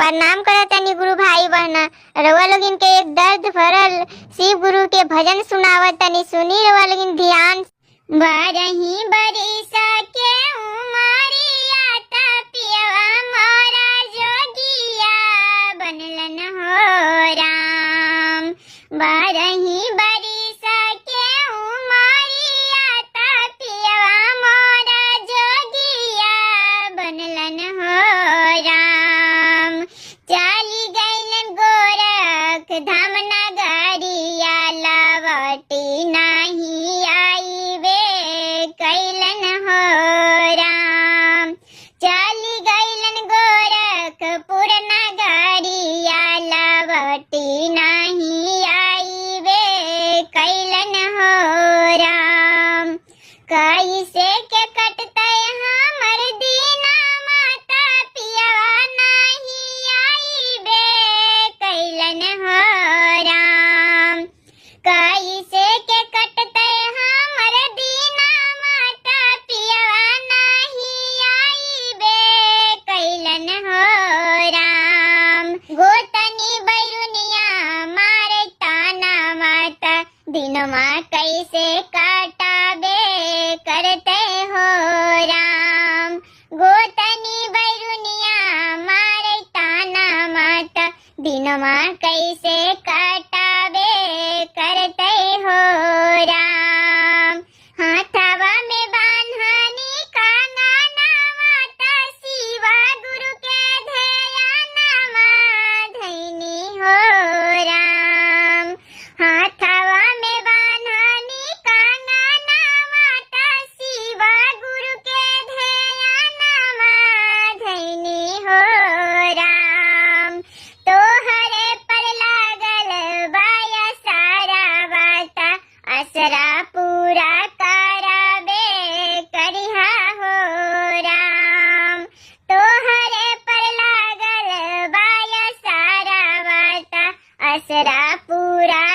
प्रणाम करतनी गुरु भाई बहना। रउआ लोगिन के एक दर्द भरल शिव गुरु के भजन सुनावतनी, सुनी रउआ लोगिन ध्यान। बारही बरिसा के उमरिया तपियवा मोरा जोगिया बनलन हो राम। बारही बरिसा के उमरिया तपियवा मोरा जोगिया बनलन हो राम। चाली गैलन गोरख धाम नगरिया लावटी नाही आई वे कैलन हो राम। चाली गैलन गोरखपुर नगरिया लावटी नाही आई वे कैलन हो राम। कैसे के कटते हमर दीना माता पियवा नाही आई बे कैलन हो राम। कैसे के कटते हमर दीना माता पियवा नाही आई बे कैलन हो राम। गोतनी बैरुनिया मारे ताना माता दिनमा कैसे काटाबे करते हो राम। गोतनी बैरुनिया मारे ताना माता दिनमा कैसे काटाबे करते हो राम। हाथवा में बांधनी कांगना माता शिवा गुरु के ध्यानमा धैनी हो राम। हाथवा में बांधनी कांगना माता शिवा गुरु के ध्यानमा धैनी हो राम। तोहरे पर लागल बाया सारा वाता असरा पूरा कराबे करिहा हो राम। तोहरे पर लागल बाया सारा वाता असरा पूरा